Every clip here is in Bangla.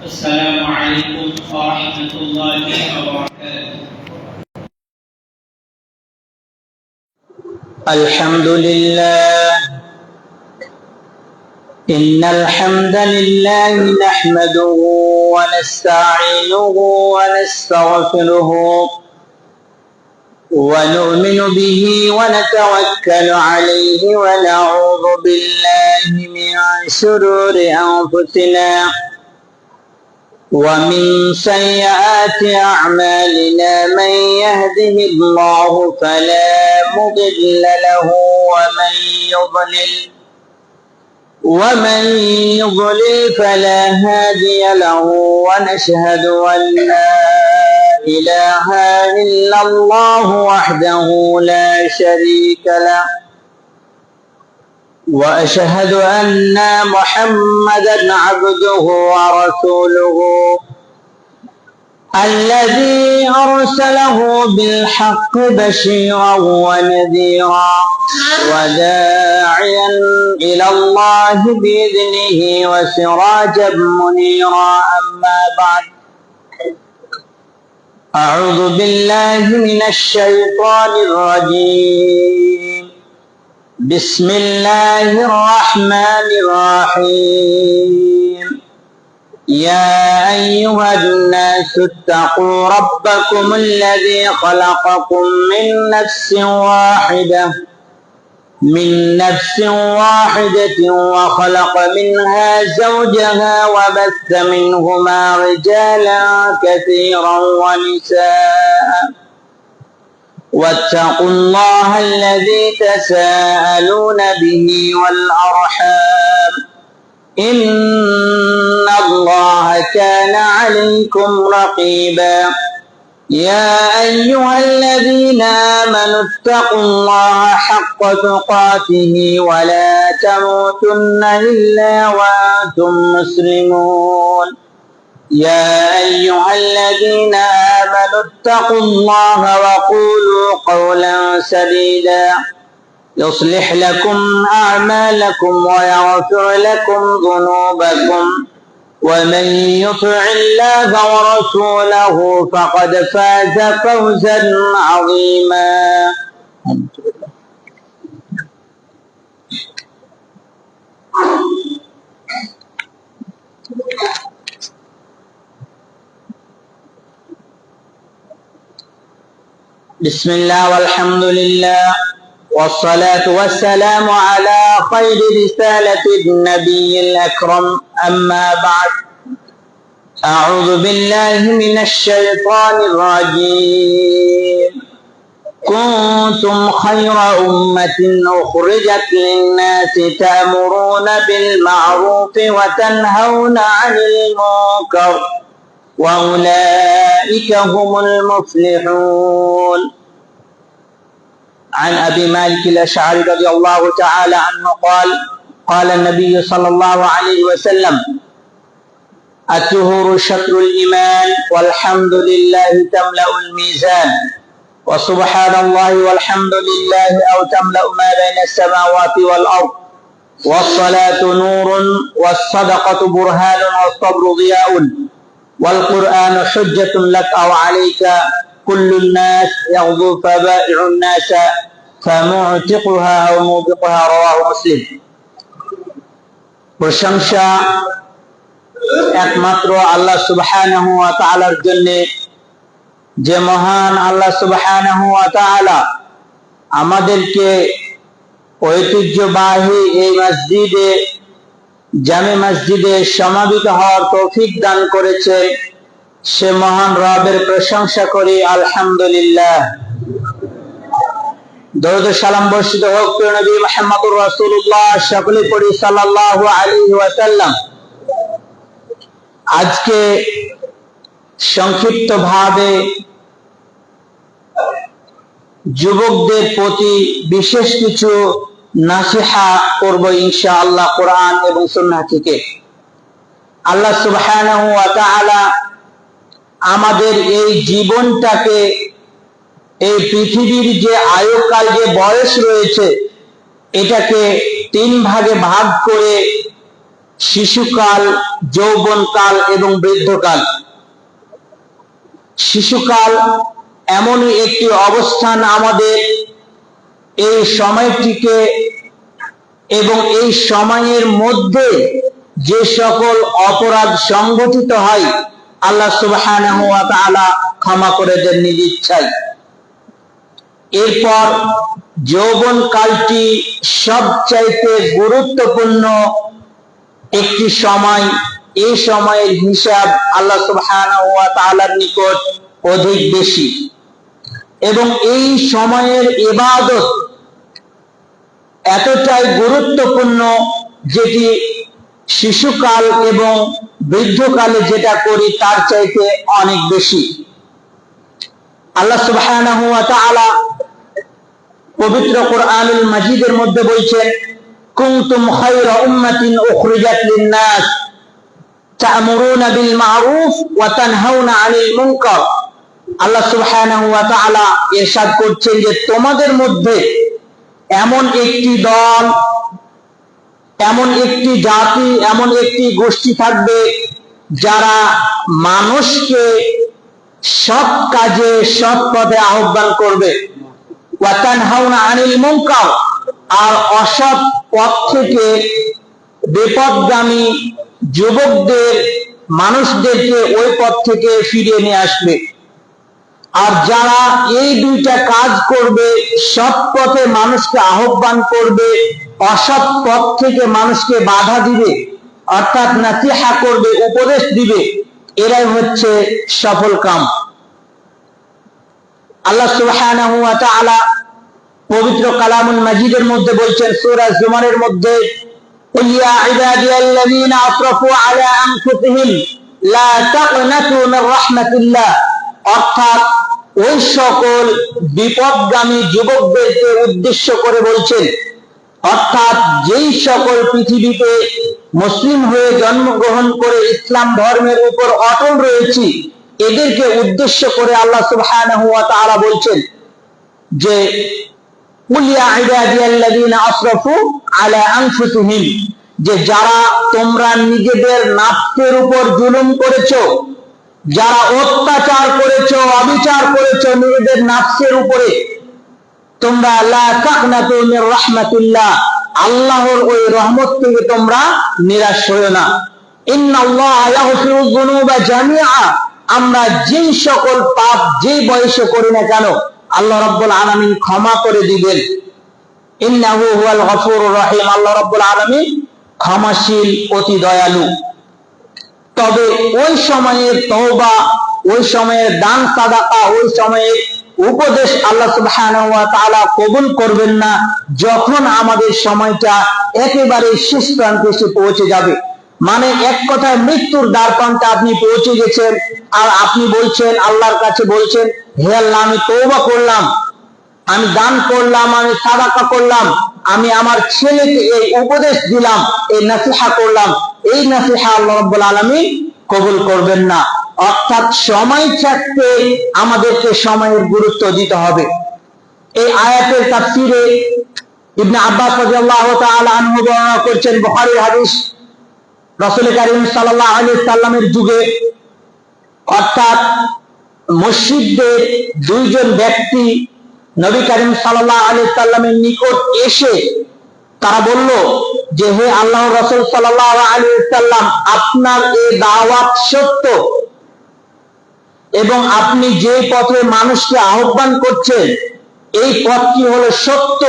السلام عليكم ورحمة الله وبركاته. الحمد لله. إن الحمد لله نحمده ونستعينه ونستغفره ونؤمن به ونتوكل عليه ونعوذ بالله من شرور أنفسنا ومن سيئات أعمالنا. من يهده الله فلا مضل له ومن يضلل فلا هادي له. ونشهد أن لا إله إلا الله وحده لا شريك له، وأشهد أن محمدا عبده ورسوله الذي أرسله بالحق بشيرا ونذيرا وداعيا إلى الله بإذنه وسراجا منيرا. أما بعد، أعوذ بالله من الشيطان الرجيم. بسم الله الرحمن الرحيم. يا أيها الناس اتقوا ربكم الذي خلقكم من نفس واحدة وخلق منها زوجها وبث منهما رجالا كثيرا ونساء. واتقوا الله الذي تساءلون به والأرحام، إن الله كان عليكم رقيبا. يا أيها الذين آمنوا اتقوا الله حق تقاته ولا تموتن إلا وأنتم مسلمون. يا أيها الذين آمنوا اتقوا الله وقولوا قولا سديدا يصلح لكم أعمالكم ويغفر لكم ذنوبكم، ومن يطع الله ورسوله فقد فاز فوزا عظيما. بسم الله والحمد لله والصلاة والسلام على خير رسالة النبي الأكرم. أما بعد، أعوذ بالله من الشيطان الرجيم. كنتم خير أمة أخرجت للناس تأمرون بالمعروف وتنهون عن المنكر وأولئك هم المفلحون. عن أبي مالك الأشعري رضي الله تعالى عنه قال: قال النبي صلى الله عليه وسلم: الطهور شطر الإيمان والحمد لله تملأ الميزان وسبحان الله والحمد لله أو تملأ ما بين السماوات والأرض والصلاة نور والصدقة برهان والصبر ضياء والقرآن حجة لك أو عليك كل الناس يغدو فبائع الناس فمعتقها أو موبقها. رواه مسلم. প্রশংসা একমাত্র আল্লাহ সুবহানাহু ওয়া তাআলার জন্য, যে মহান আল্লাহ সুবহানাহু ওয়া তাআলা আমাদেরকে ঐতিহ্যবাহী এই মসজিদে, জামে মসজিদে সমাবেত হওয়ার তৌফিক দান করেছে, সে মহান রবের প্রশংসা করি আলহামদুলিল্লাহ। দরুদ ও সালাম বর্ষিত হোক প্রিয় নবী মুহাম্মদুর রাসূলুল্লাহ, সকলে পড়ি সাল্লাল্লাহু আলাইহি ওয়াসাল্লাম। আজকে সংক্ষিপ্ত ভাবে যুবকদের প্রতি বিশেষ কিছু নাসিহা করব ইনশাআল্লাহ কোরআন এবং সুন্নাহ থেকে। আল্লাহ সুবহানাহু ওয়া তাআলা আমাদের এই জীবনটাকে, এই পৃথিবীর যে আয়ুকাল, যে বয়স রয়েছে, এটাকে তিন ভাগে ভাগ করে শিশুকাল, যৌবনকাল এবং বৃদ্ধকাল। শিশুকাল এমনই একটি অবস্থান, আমাদের এই সময়টিকে এবং এই সময়ের মধ্যে যে সকল অপরাধ সংঘটিত হয় আল্লাহ সুবহানাহু ওয়া তাআলা ক্ষমা করে দেন নিজ ইচ্ছায়। এরপর যৌবনকালটি সবচাইতে গুরুত্বপূর্ণ একটি সময়। এই সময়ের হিসাব আল্লাহ সুবহানাহু ওয়া তাআলার নিকট অধিক বেশি, এবং এই সময়ের ইবাদত এতটাই গুরুত্বপূর্ণ যেটি শিশুকাল এবং বৃদ্ধকালে যেটা করি তার চাইতে অনেক বেশি। আল্লাহ সুবহানাহু ওয়া তাআলা পবিত্র কোরআনুল মাজিদের মধ্যে বলছেন, কুনতুম খায়রা উম্মাতিন উখরিজাত লিন-নাস তা'মুরুনা বিল মা'রুফ ওয়া তানহাউনা আনিল মুনকার। আল্লাহ সুবহানাহু ওয়া তাআলা ইরশাদ করছেন যে তোমাদের মধ্যে এমন একটি দল, এমন একটি জাতি, এমন একটি গোষ্ঠী থাকবে যারা মানুষকে সৎ কাজে, সৎ পথে আহ্বান করবে। ওয়া তানহাউনা আনিল মুনকার, আর অসৎ পথ থেকে বিপদগামী যুবকদের, মানুষদেরকে ওই পথ থেকে ফিরিয়ে নিয়ে আসবে। আর যারা এই দুইটা কাজ করবে, সৎ পথে মানুষকে আহ্বান করবে, অসৎ পথ থেকে মানুষকে বাধা দিবে, অর্থাৎ নাসিহা করবে, উপদেশ দিবে, এরাই হচ্ছে সফল কাম। আল্লাহ সুবহানাহু ওয়া তাআলা পবিত্র কালামুল মাজিদের মধ্যে বলছেন, সূরা জুমারের মধ্যে, কুল ইয়া ইবাদিয়াল্লাযীনা আসরাফু আলা আনফুসিহিম লা তাকনাতু মির রাহমাতিল্লাহ, অর্থাৎ ওই সকল বিপদগামী যুবকদেরকে উদ্দেশ্য করে বলছেন, অর্থাৎ যেই সকল পৃথিবীতে মুসলিম হয়ে জন্মগ্রহণ করে ইসলাম ধর্মের উপর অটল রয়েছে, এদেরকে উদ্দেশ্য করে আল্লাহ সুবহানাহু ওয়া তাআলা বলছেন যে কুল ইয়া ইবাদিয়াল্লাযীনা আসরাফু আলা আনফুসিহিম, যে যারা তোমরা নিজেদের নাফসের উপর জুলুম করেছো, যারা অত্যাচার করেছো, অবিচার করেছো নিজেদের নাফসের উপরে, তোমরা লা তাকনাতু মির রাহমাতিল্লাহ, আল্লাহর ওই রহমত থেকে তোমরা নিরাশ হয়ো না। ইন্নাল্লাহা ইয়াগফিরুয যুনুবা জামিআ, আমরা যেই সকল পাপ যেই বয়সে করি না কেন আল্লাহ রাব্বুল আলামিন ক্ষমা করে দিবেন। ইন্নাহু হুয়াল গফুরুর রহিম, আল্লাহ রাব্বুল আলামিন ক্ষমাশীল, অতি দয়ালু। তবে ওই সময়ের তওবা, ওই সময়ের দান সাদাকা, ওই সময়ের উপদেশ আল্লাহ সুবহানাহু ওয়া তাআলা কবুল করবেন না যখন আমাদের সময়টা একেবারে শেষ প্রান্তে এসে পৌঁছে যাবে। মানে এক কথায় মৃত্যুর দ্বারপ্রান্তে আপনি পৌঁছে গেছেন, আর আপনি বলছেন, আল্লাহর কাছে বলছেন, হে আল্লাহ আমি তওবা করলাম, আমি দান করলাম, আমি সাদাকা করলাম, আমি আমার ছেলেকে এই উপদেশ দিলাম, এই নসিহা করলাম, এই নসিহা আল্লাহ রাব্বুল আলামিন কবুল করবেন না। অর্থাৎ সময় থাকতে আমাদেরকে সময়ের গুরুত্ব দিতে হবে। এই আয়াতের তাফসীরে ইবনে আব্বাস রাদিয়াল্লাহু তাআলা আনহু বর্ণনা করেছেন, বুখারীর হাদিস, রাসূল কারীম সাল্লাল্লাহু আলাইহি সাল্লামের যুগে, অর্থাৎ মসজিদের দুইজন ব্যক্তি নবী করিম সাল্লাল্লাহু আলাইহি সাল্লামের নিকট এসে তারা বলল যে, হে আল্লাহর রাসূল সাল্লাল্লাহু আলাইহি সাল্লাম, আপনার এই দাওয়াত সত্য এবং আপনি যে পথে মানুষকে আহ্বান করছেন এই পথটি হলো সত্য,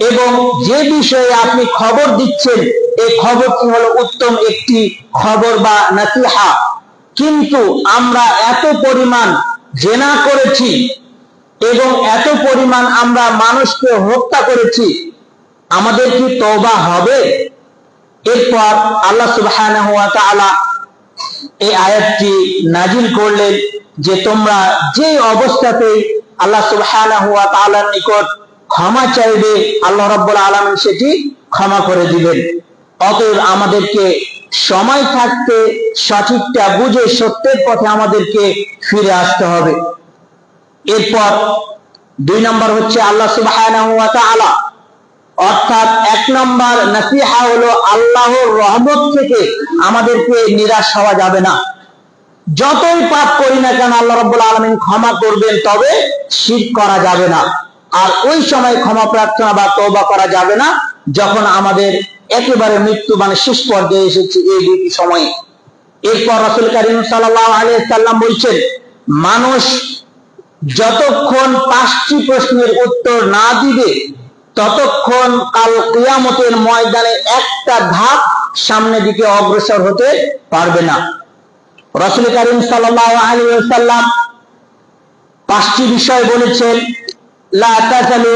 এবং যে বিষয়ে আপনি খবর দিচ্ছেন এই খবরটি হলো উত্তম একটি খবর বা নসিহা, কিন্তু আমরা এত পরিমাণ জিনা করেছি এবং এত পরিমাণ আমরা মানুষকে হত্যা করেছি, আমাদের কি তওবা হবে? এরপর আল্লাহ সুবহানাহু ওয়া তাআলা এই আয়াতটি নাজিল করলেন যে তোমরা যে অবস্থাতেই আল্লাহ সুবহানাহু ওয়া তাআলার নিকট ক্ষমা চাইবে, আল্লাহ রাব্বুল আলামিন সেটি ক্ষমা করে দিবেন। অতএব আমাদেরকে সময় থাকতে সঠিকটা বুঝে সত্যের পথে আমাদেরকে ফিরে আসতে হবে। এরপর 2 নম্বর হচ্ছে আল্লাহ সুবহানাহু ওয়া তাআলা অর্থাৎ এক নম্বর নসিহা হলো আল্লাহর রহমত থেকে আমাদেরকে নিরাশ হওয়া যাবে না। যতই পাপ করি না কেন আল্লাহ রাব্বুল আলামিন ক্ষমা করবেন, তবে শিরক করা যাবে না। আর ওই সময় ক্ষমা প্রার্থনা বা তওবা করা যাবে না যখন আমাদের একেবারে মৃত্যু মানে শেষ পর্যায়ে এসেছে, এই দুটি সময়ে। এরপর রাসূল কারীম সাল্লাল্লাহু আলাইহি সাল্লাম বলছেন, মানুষ যতক্ষণ 5টি প্রশ্নের উত্তর না দিবে ততক্ষণ কাল কিয়ামতের ময়দানে একটা ধাপ সামনের দিকে অগ্রসর হতে পারবে না। রাসূল কারীম সাল্লাল্লাহু আলাইহি ওয়াসাল্লাম 5টি বিষয় বলেছেন, লা তাযালু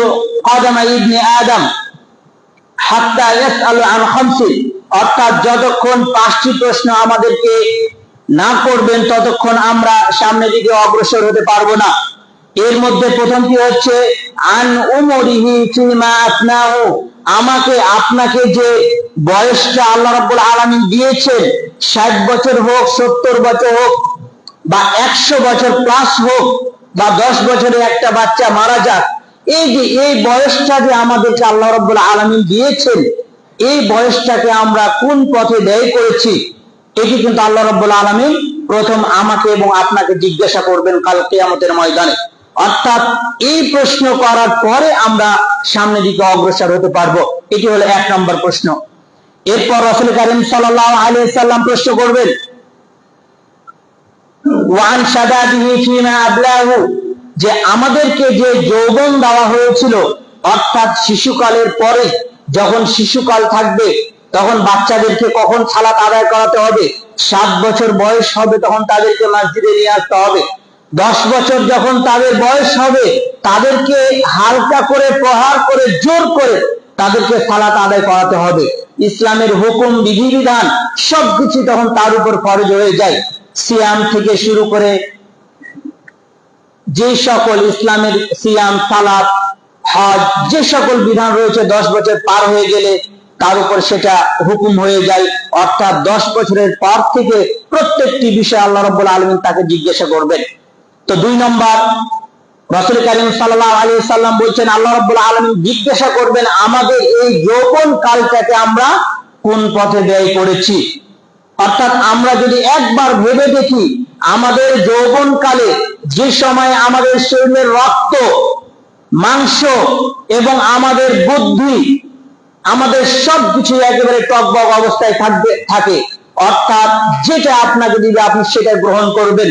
কদমা ইবনে আদম হাত্তা ইয়াসআলু আন খামসি, অর্থাৎ যতক্ষণ 5টি প্রশ্ন আমাদেরকে না করবেন ততক্ষণ আমরা সামনের দিকে অগ্রসর হতে পারবো না। এর মধ্যে প্রথমটি হচ্ছে আন উমরিহি ফিমা আফনাহু, আমাকে আপনাকে যে বয়সটা আল্লাহ রাব্বুল আলামিন দিয়েছেন, 60 বছর হোক, 70 বছর হোক, বা 100 বছর প্লাস হোক, বা 10 বছরের একটা বাচ্চা মারা যাক, এই যে এই বয়সটা যে আমাদেরকে আল্লাহ রাব্বুল আলামিন দিয়েছেন, এই বয়সটাকে আমরা কোন পথে ব্যয় করেছি, এটি কিন্তু আল্লাহ রাব্বুল আলামিন প্রথম আমাকে এবং আপনাকে জিজ্ঞাসা করবেন কাল কিয়ামতের ময়দানে। অর্থাৎ এই প্রশ্ন করার পরে আমরা সামনের দিকে অগ্রসর হতে পারবো। এটি হলো 1 নম্বর প্রশ্ন। এরপর রাসূল কারীম সাল্লাল্লাহু আলাইহি সাল্লাম প্রশ্ন করবেন, ওয়ান শাদাদিহি ফিমা আবলাহু, যে আমাদেরকে যে যৌবন দেওয়া হয়েছিল, অর্থাৎ শিশুকালের পরে যখন শিশুকাল থাকবে তখন বাচ্চাদেরকে কখন সালাত আদায় করাতে হবে, 7 বছর বয়স হবে তখন তাদেরকে মসজিদে নিয়ে আসতে হবে, 10 বছর যখন তাদের বয়স হবে তাদেরকে হালকা করে প্রহার করে জোর করে তাদেরকে সালাত আদায় করাতে হবে। ইসলামের হুকুম বিধিবিধান সবকিছু তখন তার উপর ফরজ হয়ে যায়। সিয়াম থেকে শুরু করে যে সকল ইসলামের সিয়াম, সালাত, হজ, যে সকল বিধান রয়েছে 10 বছর পার হয়ে গেলে তার উপর সেটা হুকুম হয়ে যায়। অর্থাৎ 10 বছরের পর থেকে প্রত্যেকটি বিষয় আল্লাহ রাব্বুল আলামিন তাকে জিজ্ঞাসা করবেন। তো 2 নম্বর, রাসূল কারীম সাল্লাল্লাহু আলাইহি সাল্লাম বলছেন আল্লাহ রাব্বুল আলামিন জিজ্ঞাসা করবেন আমাদের এই যৌবন কালটাকে আমরা কোন পথে ব্যয় করেছি। অর্থাৎ আমরা যদি একবার ভেবে দেখি, আমাদের যৌবন কালে যে সময় আমাদের শরীরের রক্ত, মাংস এবং আমাদের বুদ্ধি, আমাদের সবকিছু একেবারে টকবক অবস্থায় থাকে, অর্থাৎ যেটা আপনাকে দিবে আপনি সেটা গ্রহণ করবেন।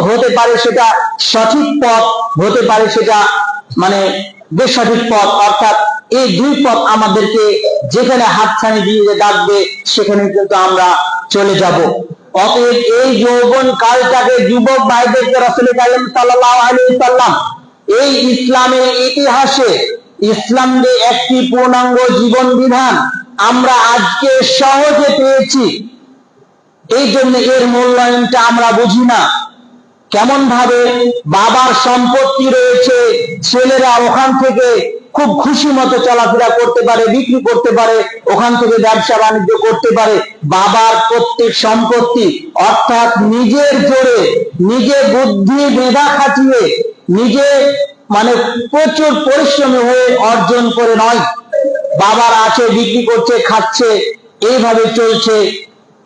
হতে পারে সেটা সঠিক পথ, হতে পারে সেটা মানে বেসঠিক পথ। অর্থাৎ এই 2 পথ আমাদেরকে যেখানে হাতছানি দিয়ে ডাকবে সেখানে কিন্তু আমরা চলে যাব। অতএব এই যৌবন কালটাকে যুবক ভাইদেরকে রাসূল কারীম সাল্লাল্লাহু আলাইহি সাল্লাম এই ইসলামের ইতিহাসে ইসলামের একটি পূর্ণাঙ্গ জীবন বিধান আমরা আজকে সহজে পেয়েছি। এই জন্য এর মূল্যায়নটা আমরা বুঝি না। কেমন ভাবে বাবার সম্পত্তি রয়েছে, ছেলেরা ওখান থেকে খুব খুশি মতো চলাফেরা করতে পারে, বিক্রি করতে পারে, ওখান থেকে ব্যবসা বাণিজ্য করতে পারে। বাবার প্রত্যেক সম্পত্তি অর্থাৎ নিজের জোরে, নিজে বুদ্ধি মেধা খাটিয়ে, নিজে মানে প্রচুর পরিশ্রমী হয়ে অর্জন করে নয়, বাবার আছে, বিক্রি করছে, খাচ্ছে, এইভাবে চলছে।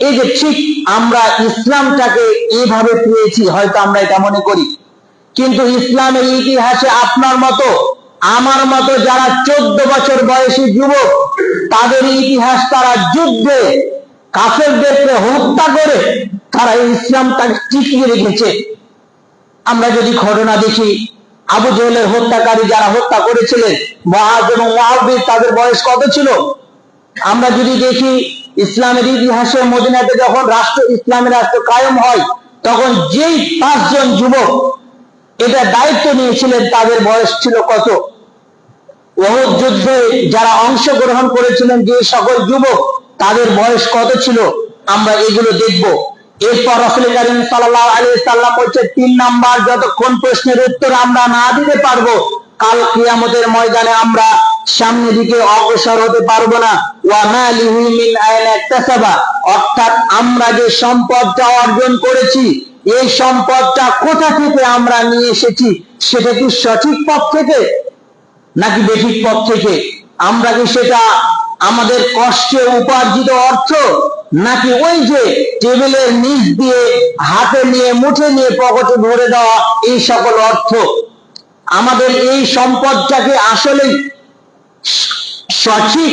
এই যে ঠিক আমরা ইসলামটাকে এইভাবে পেয়েছি, হয়তো আমরা এটা মনে করি, কিন্তু ইসলামের ইতিহাসে আপনার মতো আমার মতো যারা 14 বছর বয়সী যুবক, তাদের ইতিহাস তারা যুদ্ধে কাফেরদেরকে হত্যা করে তারা ইসলামটাকে টিকিয়ে রেখেছে। আমরা যদি ঘটনা দেখি, আবু জেহেলের হত্যাকারী যারা হত্যা করেছিলেন, মুআজ এবং মুআবিদ, তাদের বয়স কত ছিল? আমরা যদি দেখি ইসলামের ইতিহাসে মদিনাতে যখন ইসলামের রাষ্ট্র কায়েম হয়, তখন যেই 5 জন যুবক এটা দায়িত্ব নিয়েছিলেন তাদের বয়স ছিল কত? উহুদ যুদ্ধে যারা অংশগ্রহণ করেছিলেন যে সকল যুবক, তাদের বয়স কত ছিল? আমরা এগুলো দেখব। এরপর রাসূল কারীম সাল্লাল্লাহু আলাইহি সাল্লাম বলেছেন 3 নাম্বার, যতক্ষণ প্রশ্নের উত্তর আমরা না দিতে পারবো কাল কিয়ামতের ময়দানে আমরা সামনের দিকে অগ্রসর হতে পারবো না। ওয়া মালিহি মিন আইনা ইকতাসাবা, অর্থাৎ আমরা যে সম্পদটা অর্জন করেছি, এই সম্পদটা কোথা থেকে আমরা নিয়ে এসেছি, সেটা কি সঠিক পথ থেকে নাকি বেঠিক পথ থেকে? আমরা কি সেটা আমাদের কষ্টে উপার্জিত অর্থ, নাকি ওই যে টেবিলের নিচ দিয়ে হাতে নিয়ে মুঠে নিয়ে পকেটে ভরে দেওয়া এই সকল অর্থ? আমাদের এই সম্পদটাকে আসলে সঠিক,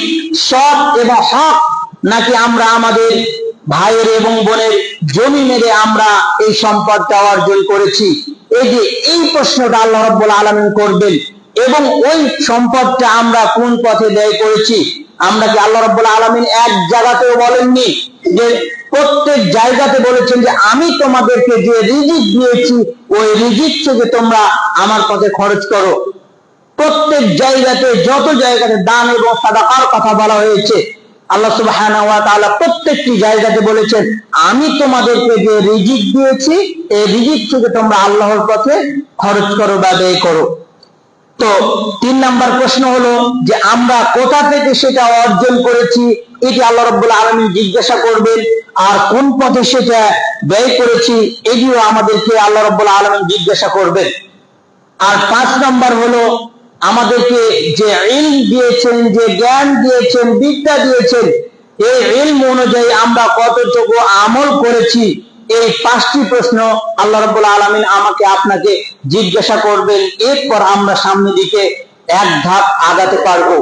সৎ এবং হক, নাকি আমরা আমাদের ভাইয়ের এবং বোনের জমি মেরে আমরা এই সম্পদটা অর্জন করেছি? এই প্রশ্নটা আল্লাহ রাব্বুল আলামিন করবেন। এবং ওই সম্পদটা আমরা কোন পথে ব্যয় করেছি? আমরা কি আল্লাহ রাব্বুল আলামিন এক জায়গাতেও বলেননি যে, প্রত্যেক জায়গাতে বলেছেন যে আমি তোমাদেরকে যে রিজিক দিয়েছি ওই রিজিক থেকে তোমরা আমার পথে খরচ করো। প্রত্যেক জায়গাতে, যত জায়গাতে দান এবং সাদাকার কথা বলা হয়েছে, আল্লাহ সুবহানাহু ওয়া তাআলা প্রত্যেকটি জায়গাতে বলেছেন আমি তোমাদেরকে যে রিজিক দিয়েছি এই রিজিক থেকে তোমরা আল্লাহর পথে খরচ করো বা ব্যয় করো। তো 3 নাম্বার প্রশ্ন হলো যে আমরা কোথা থেকে সেটা অর্জন করেছি, এটি আল্লাহ রাব্বুল আলামিন জিজ্ঞাসা করবেন। আর কোন পথে সেটা ব্যয় করেছি এটিও আমাদেরকে আল্লাহ রাব্বুল আলামিন জিজ্ঞাসা করবেন। আর 5 নাম্বার হলো আমাদেরকে যে ইলম দিয়েছেন, যে জ্ঞান দিয়েছেন, বিদ্যা দিয়েছেন, এই ইলম অনুযায়ী আমরা কতটুকু আমল করেছি। এই 5টি প্রশ্ন আল্লাহ রাব্বুল আলামিন আমাকে আপনাকে জিজ্ঞাসা করবেন। এরপর আমরা সামনের দিকে এক ধাপ আগাতে পারবো।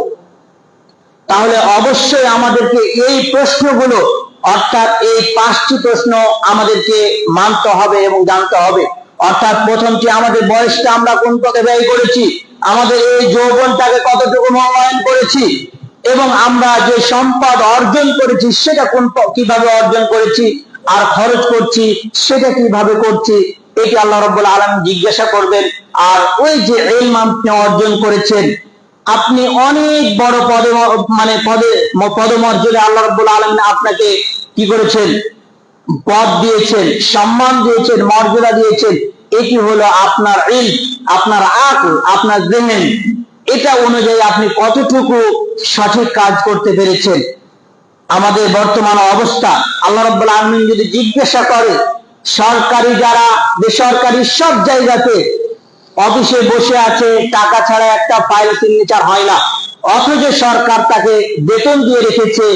তাহলে অবশ্যই আমাদেরকে এই প্রশ্নগুলো, অর্থাৎ এই 5টি প্রশ্ন আমাদেরকে মানতে হবে এবং জানতে হবে। অর্থাৎ প্রথমটি, আমাদের বয়সটা আমরা কোন পথে ব্যয় করেছি, আমাদের এই যৌবনটাকে কতটুকু মূল্যায়ন করেছি, এবং আমরা যে সম্পদ অর্জন করেছি সেটা কিভাবে অর্জন করেছি, আর খরচ করছি সেটা কিভাবে করছি, এটি আল্লাহ রাব্বুল আলামিন জিজ্ঞাসা করবেন। আর ওই যে ইলম আপনি অর্জন করেছেন, আপনি অনেক বড় পদমর্যাদা আল্লাহ রাব্বুল আলামিন আপনাকে কি করেছেন, পদ দিয়েছেন, সম্মান দিয়েছেন, মর্যাদা দিয়েছেন। এটি হলো আপনার ইলম, আপনার আকল, আপনার জেহেন। এটা অনুযায়ী আপনি কতটুকু সঠিক কাজ করতে পেরেছেন। আমাদের বর্তমান অবস্থা আল্লাহ রাব্বুল আলামিন যদি জিজ্ঞাসা করে, সরকারি যারা বেসরকারি সব জায়গাতে অফিসে বসে আছে, টাকা ছাড়া একটা ফাইল সিগনেচার হয় না, অথচ সরকার তাকে বেতন দিয়ে রেখেছে,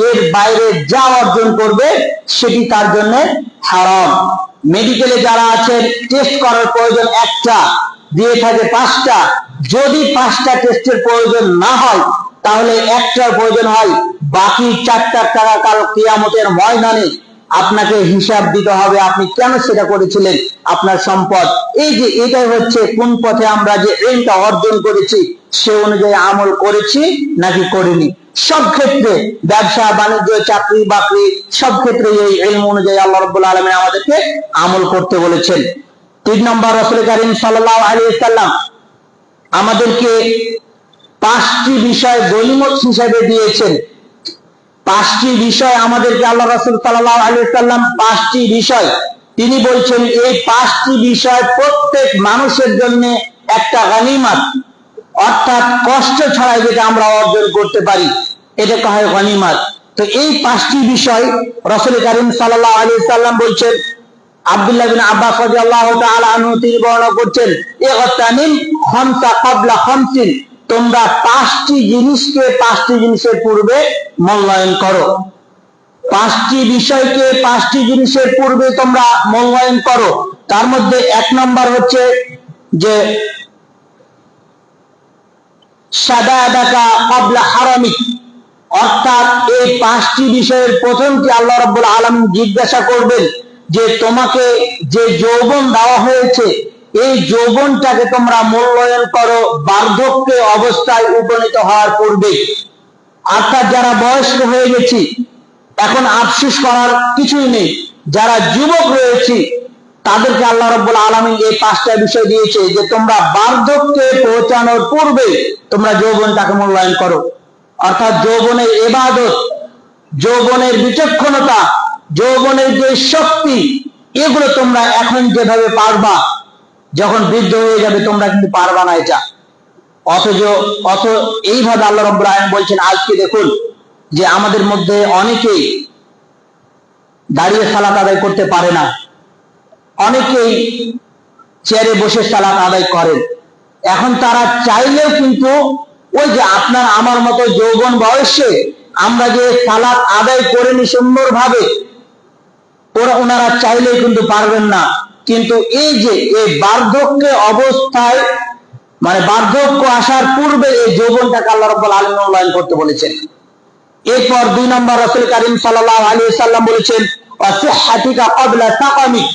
এর বাইরে যা অর্জন করবে সেটি তার জন্য হারাম। মেডিকেলে যারা আছেন, টেস্ট করার প্রয়োজন একটা, দিয়ে থাকে 5টা, যদি 5টা টেস্টের প্রয়োজন না হয় তাহলে একটার প্রয়োজন হয়, বাকি 4টার টাকা কাল কিয়ামতের ময়দানে আপনাকে হিসাব দিতে হবে, আপনি কেন সেটা করেছিলেন, আপনার সম্পদ। এটাই হচ্ছে কোন পথে আমরা যে ইলমটা অর্জন করেছি সে অনুযায়ী আমল করেছি নাকি করিনি। সব ক্ষেত্রে, ব্যবসা বাণিজ্য, চাকরি বাকরি, সব ক্ষেত্রে এই ইলম অনুযায়ী আল্লাহ রাব্বুল আলামিন আমাদেরকে আমল করতে বলেছেন। 3 নম্বর, রাসূল কারীম সাল্লাল্লাহু আলাইহি ওয়াসাল্লাম আমাদেরকে 5টি বিষয় গনিমত হিসেবে দিয়েছেন। 5টি বিষয় আমাদেরকে আল্লাহ রাসূল সাল্লাল্লাহু আলাইহি ওয়াসাল্লাম 5টি বিষয় তিনি বলছেন, এই 5টি বিষয় প্রত্যেক মানুষের জন্য একটা গনিমত, অর্থাৎ কষ্ট ছাড়াই যেটা আমরা অর্জন করতে পারি এটাকে হয় গনিমত। তো এই 5টি বিষয় রাসূল কারীম সাল্লাল্লাহু আলাইহি ওয়াসাল্লাম বলছেন। আব্দুল্লাহ বিন আব্বাস রাদিয়াল্লাহু তাআলা আনহু তিনি বর্ণনা করছেন, ইগতানিম খামসা ক্বাবলা খামসিন, তোমরা 5টি জিনিসকে 5টি জিনিসের পূর্বে মূল্যায়ন করো। 5টি বিষয়কে 5টি জিনিসের পূর্বে তোমরা মূল্যায়ন করো। তার মধ্যে 1 নম্বর হচ্ছে যে সাদাদাকা ক্বাবলা হারামিক, অর্থাৎ এই 5টি বিষয়ের প্রথমটি আল্লাহ রাব্বুল আলামিন জিজ্ঞাসা করবেন যে তোমাকে যে যৌবন দেওয়া হয়েছে এই যৌবনটাকে তোমরা মূল্যায়ন করো বার্ধক্যে অবস্থায় উপনীত হওয়ার পূর্বে। অর্থাৎ যারা বয়স্ক হয়ে গেছি এখন আফসোস করার কিছুই নেই, যারা যুবক রয়েছে তাদেরকে আল্লাহ রাব্বুল আলামিন এই 5টা বিষয় দিয়েছে যে তোমরা বার্ধক্যে পৌঁছানোর পূর্বে তোমরা যৌবনটাকে মূল্যায়ন করো। অর্থাৎ যৌবনের ইবাদত, যৌবনের বিচক্ষণতা, যৌবনের যে শক্তি, এগুলো তোমরা এখন যেভাবে পারবা যখন বৃদ্ধ হয়ে যাবে তোমরা কিন্তু পারবা না এটা। অথচ এইভাবে আল্লাহ রাব্বুল আলামিন বলছেন, আজকে দেখুন যে আমাদের মধ্যে অনেকেই দাঁড়িয়ে সালাত আদায় করতে পারে না, অনেকেই চেয়ারে বসে সালাত আদায় করেন। এখন তারা চাইলেও কিন্তু ওই যে আপনার আমার মতো যৌবন বয়সে আমরা যে সালাত আদায় করে নি সুন্দরভাবে, ওনারা চাইলেই কিন্তু পারবেন না। কিন্তু এই যে এই বার্ধক্য অবস্থায়, মানে বার্ধক্য আসার পূর্বে এই যৌবনটাকে আল্লাহ রাব্বুল আলামিন মূল্যায়ন করতে বলেছেন। এরপর 2 নম্বর রাসূল কারীম সাল্লাল্লাহু আলাইহি ওয়াসাল্লাম বলেছেন ওয়াসিহহাতিকা ক্বাবলা সাকামিক,